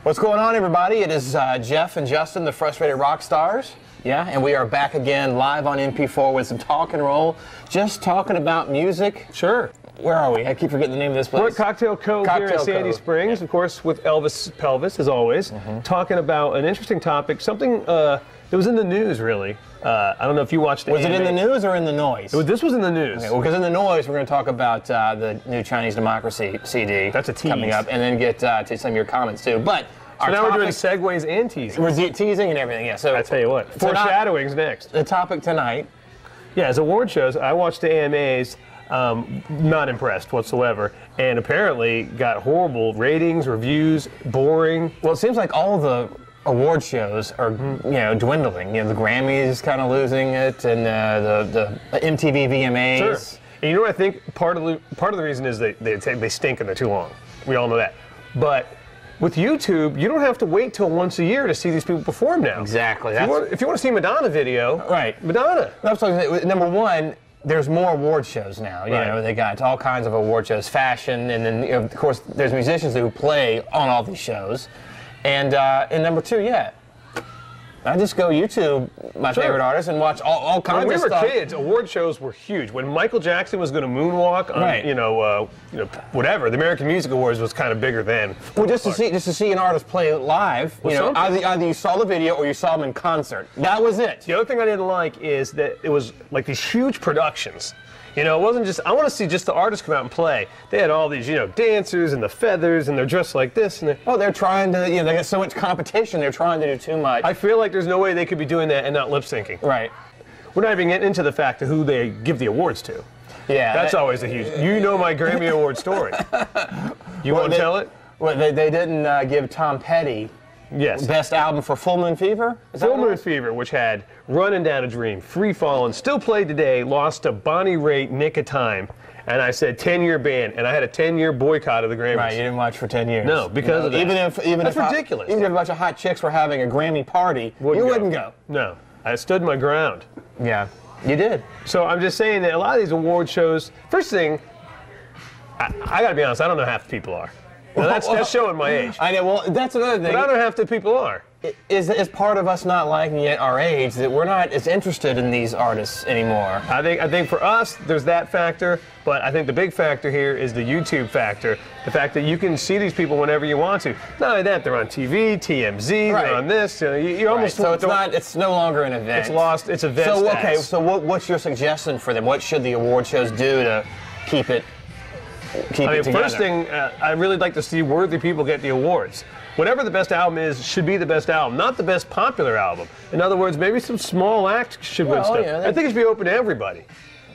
What's going on, everybody? It is Jeff and Justin, the Frustrated Rockstars. Yeah, and we are back again live on MP4 with some talk and roll, just talking about music. Sure. Where are we? I keep forgetting the name of this place. We're at Cocktail Cove here in Sandy Springs, of course, with Elvis Pelvis, as always, talking about an interesting topic, something that was in the news, really. I don't know if you watched it. Was it in the news or in the noise? This was in the news. Okay, well, because in the noise, we're going to talk about the new Chinese Democracy CD. That's a tease. Coming up, and then get to some of your comments, too. But so now we're doing segues and teasing. We're teasing and everything, yeah. So I tell you what, foreshadowing's next. The topic tonight. Yeah, as award shows, I watched the AMAs. Not impressed whatsoever, and apparently got horrible ratings, reviews, boring. Well, it seems like all the award shows are, dwindling. The Grammys is kind of losing it, and the MTV VMAs. Sure. And you know what I think? Part of the reason is they stink and they're too long. We all know that. But with YouTube, you don't have to wait till once a year to see these people perform now. Exactly. If you want to see Madonna video, right? Madonna. That's what I'm saying. Number one. There's more award shows now. They got all kinds of award shows, fashion, and then of course there's musicians who play on all these shows. And number two, I just go YouTube my favorite artists and watch all kinds of stuff. When we were kids, award shows were huge. When Michael Jackson was going to moonwalk on, whatever, the American Music Awards was kind of bigger then. Well, just to see an artist play live, either you saw the video or you saw them in concert. That was it. The other thing I didn't like is that it was like these huge productions. It wasn't just, I want to see just the artists come out and play. They had all these, dancers and the feathers, and they're dressed like this. And they're trying to, they got so much competition, they're trying to do too much. I feel like there's no way they could be doing that and not lip syncing. Right. We're not even getting into the fact of who they give the awards to. Yeah. That's always a huge, my Grammy Award story. You want to tell it? Well, they didn't give Tom Petty best album for Full Moon Fever? Full Moon Fever, which had Running Down a Dream, Free Fallin', still played today, lost to Bonnie Raitt, Nick of Time. And I said 10-year ban, and I had a 10-year boycott of the Grammys. Right, you didn't watch for 10 years. No, because of that. That's ridiculous. Even if a bunch of hot chicks were having a Grammy party, you wouldn't go. No, I stood my ground. Yeah, you did. So I'm just saying that a lot of these award shows, first thing, I got to be honest, I don't know half the people are. Now, that's showing my age. I know. Well, that's another thing. But I don't know half the people are. Is part of us not liking it our age that we're not as interested in these artists anymore. I think for us there's that factor, but I think the big factor here is the YouTube factor. The fact that you can see these people whenever you want to. Not only that, they're on TV, TMZ, they're on this. You almost so it's no longer an event. It's lost. It's event. So okay. So what's your suggestion for them? What should the award shows do to keep it? First thing, I really like to see worthy people get the awards. Whatever the best album is, should be the best album, not the best popular album. In other words, maybe some small act should win stuff. I think it should be open to everybody.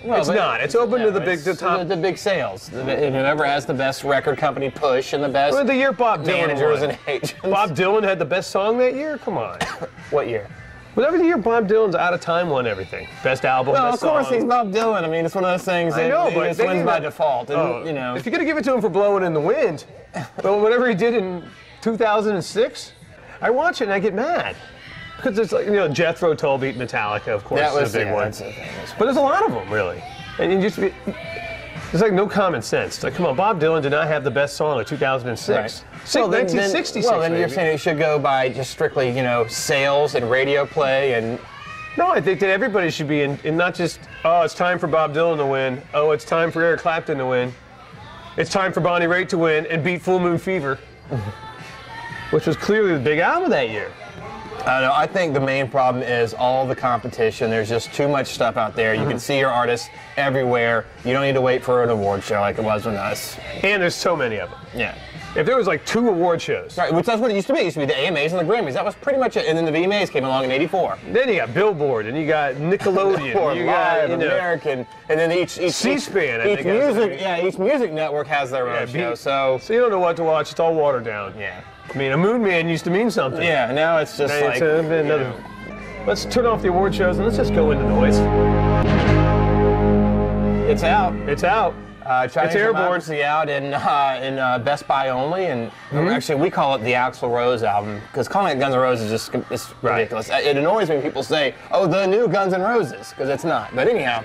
Well, it's not. It's open to the big sales. Whoever has the best record company push and the best the year Bob managers Dylan and agents. Bob Dylan had the best song that year? Come on. What year? Whatever the year Bob Dylan's Out of Time won everything. Best album, well, best of course song. He's Bob Dylan. I mean, it's one of those things that it wins by default. And, If you're going to give it to him for Blowing in the Wind, but whatever he did in 2006, I watch it and I get mad. Because it's like, Jethro Tull beat Metallica, of course, is a big one. But there's a lot of them, really. And there's like no common sense. It's like, come on, Bob Dylan did not have the best song of 2006. Right. 1966. Well, then you're saying it should go by just strictly, sales and radio play and. No, I think that everybody should be in not just, it's time for Bob Dylan to win. Oh, it's time for Eric Clapton to win. It's time for Bonnie Raitt to win and beat Full Moon Fever, which was clearly the big album that year. I know. I think the main problem is all the competition. There's just too much stuff out there. You can see your artists everywhere. You don't need to wait for an award show like it was with us. And there's so many of them. Yeah. If there was like 2 award shows. Right, which that's what it used to be. It used to be the AMAs and the Grammys. That was pretty much it. And then the VMAs came along in '84. Then you got Billboard, and you got Nickelodeon, you got American, and then each C-SPAN. Each music network has their own show. So you don't know what to watch. It's all watered down. Yeah. I mean, a Moon Man used to mean something. Yeah. Now it's just Let's turn off the award shows and let's just go into noise. It's out. It's out. Chinese Democracy out in Best Buy only, and actually we call it the Axl Rose album because calling it Guns N' Roses is just ridiculous. It annoys me when people say, "Oh, the new Guns N' Roses," because it's not. But anyhow,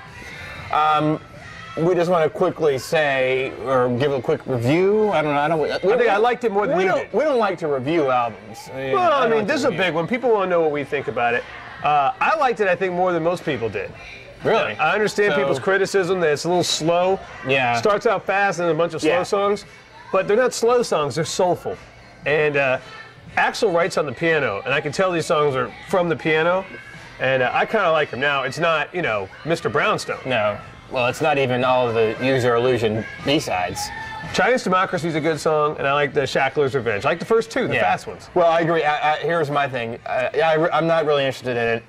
we just want to quickly say or give a quick review. I don't know. I think I liked it more than you did. We don't like to review albums. Well, I mean, this is a big one. People want to know what we think about it. I liked it, I think, more than most people did. Really? I understand people's criticism that it's a little slow. Yeah. Starts out fast and a bunch of slow songs. But they're not slow songs, they're soulful. And Axl writes on the piano, and I can tell these songs are from the piano. And I kind of like them. Now, it's not, you know, Mr. Brownstone. No. Well, it's not even all of the Use Your Illusion B-sides. Chinese Democracy is a good song, and I like the Shackler's Revenge. I like the first two, the fast ones. Well, I agree. Here's my thing. I'm not really interested in it.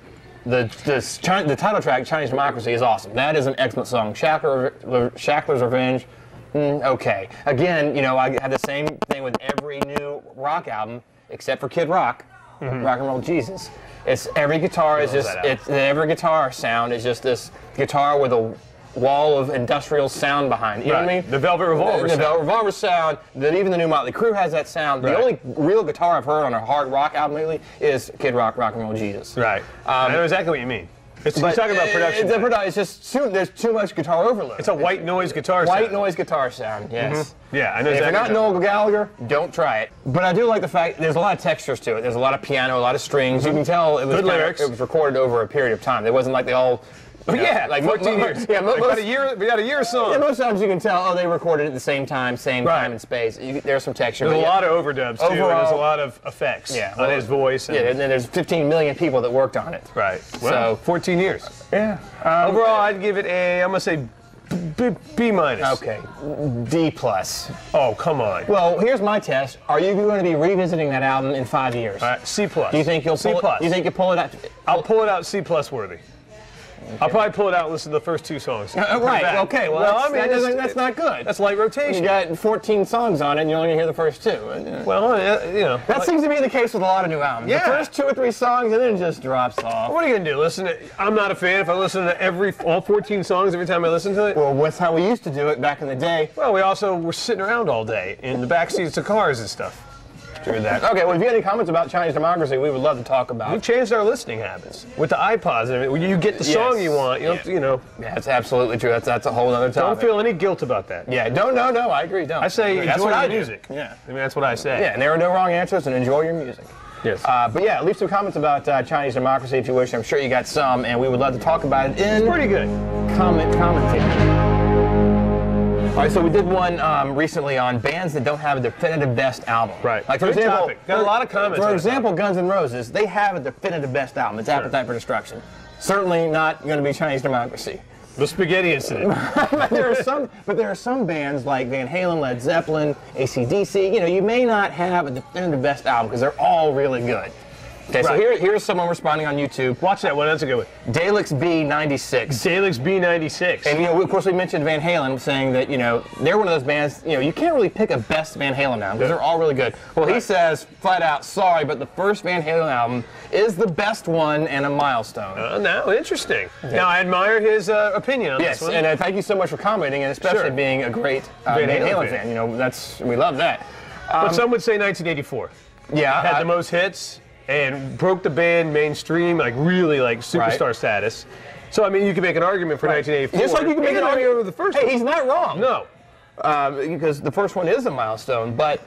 The title track, Chinese Democracy, is awesome. That is an excellent song. Shackler's Revenge, okay. Again, you know, I had the same thing with every new rock album, except for Kid Rock, Rock and Roll Jesus. It's every guitar is just every guitar sound is just this guitar with a wall of industrial sound behind it. You know what I mean? The Velvet Revolver sound. The Velvet Revolver sound. Even the new Motley Crue has that sound. The only real guitar I've heard on a hard rock album lately is Kid Rock, Rock and Roll Jesus. Right. I know exactly what you mean. You're talking about production. It's just there's too much guitar overload. It's a white noise guitar sound. White noise guitar sound, yes. Yeah, I know exactly. If you're not Noel Gallagher, don't try it. But I do like the fact there's a lot of textures to it. There's a lot of piano, a lot of strings. You can tell it was it was recorded over a period of time. It wasn't like they all. Like 14 years. Yeah, we got a year song. Yeah, most times you can tell, they recorded it at the same time, time and space. There's some texture. There's a lot of overdubs, too, and there's a lot of effects on his voice. And then there's 15 million people that worked on it. Right. Well, so 14 years. Yeah. Overall, I'd give it I'm going to say B minus. Okay. D plus. Oh, come on. Well, here's my test. Are you going to be revisiting that album in 5 years? C plus. Do you think you'll pull it? Do you think you'll pull it out? I'll pull it out C plus worthy. Okay. I'll probably pull it out and listen to the first two songs. Right, okay. Well, I mean, that's not good. That's light rotation. You got 14 songs on it, and you're only going to hear the first two. Well, you know. That seems to be the case with a lot of new albums. Yeah. The first 2 or 3 songs, and then it just drops off. What are you going to do? Listen to, I'm not a fan if I listen to all 14 songs every time I listen to it. Well, that's how we used to do it back in the day. Well, we also were sitting around all day in the back seats of cars and stuff. That. Okay, well, if you have any comments about Chinese Democracy, we would love to talk about. We've changed our listening habits with the iPods. I mean, you get the song you want. You know. Yeah, that's absolutely true. That's a whole other topic. Don't feel any guilt about that. Yeah, no, I agree. Don't. I say enjoy your music. Yeah, I mean that's what I say. Yeah, and there are no wrong answers, and enjoy your music. Yes. But yeah, leave some comments about Chinese Democracy if you wish. I'm sure you got some, and we would love to talk about it in. It's pretty good. Commenting. All right, so we did one recently on bands that don't have a definitive best album. Right. Like for example, got a lot of comments. For example, Guns N' Roses, they have a definitive best album. It's Appetite for Destruction. Certainly not going to be Chinese Democracy. The Spaghetti Incident. but there are some bands like Van Halen, Led Zeppelin, AC/DC. You know, you may not have a definitive best album because they're all really good. Okay, so here's someone responding on YouTube. Watch that one. That's a good one. Dalix B96. Dalix B96. And, you know, of course, we mentioned Van Halen, saying that, you know, they're one of those bands, you know, you can't really pick a best Van Halen album because they're all really good. Well, he says, flat out, sorry, but the first Van Halen album is the best one and a milestone. Now, interesting. Okay. Now, I admire his opinion on this one. Yes, and thank you so much for commenting, and especially being a great Van Halen fan. You know, we love that. But some would say 1984. Yeah. Had the most hits. And broke the band mainstream, like really like superstar status. So I mean, you can make an argument for 1984. Just like you can make an argument for the first one. He's not wrong. No. Because the first one is a milestone, but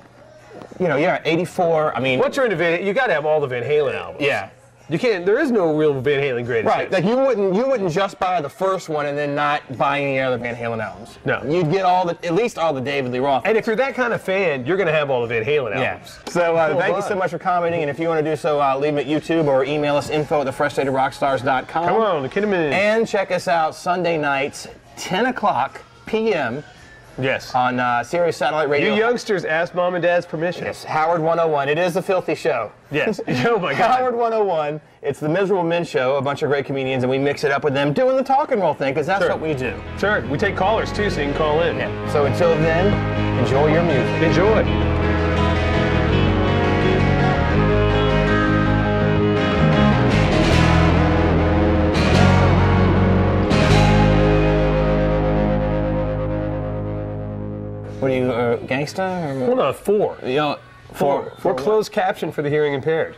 you know, 84. I mean, once you're into you got to have all the Van Halen albums. Yeah. You can't. There is no real Van Halen greatest hits. Like you wouldn't just buy the first one and then not buy any other Van Halen albums. No. You'd get at least all the David Lee Roth. And if you're that kind of fan, you're going to have all the Van Halen albums. Yeah. So thank you so much for commenting. And if you want to do so, leave them at YouTube or email us info@frustratedrockstars.com. Come on, get them in. And check us out Sunday nights, 10 o'clock p.m. Yes. On Sirius Satellite Radio. You youngsters ask Mom and Dad's permission. Yes, Howard 101. It is a filthy show. Yes. Oh, my God. Howard 101. It's the Miserable Men Show, a bunch of great comedians, and we mix it up with them doing the talk and roll thing, because that's what we do. Sure. We take callers, too, so you can call in. Yeah. So until then, enjoy your music. Enjoy. What are you, gangsta? Well, no, 4. You know, four closed caption for the hearing impaired.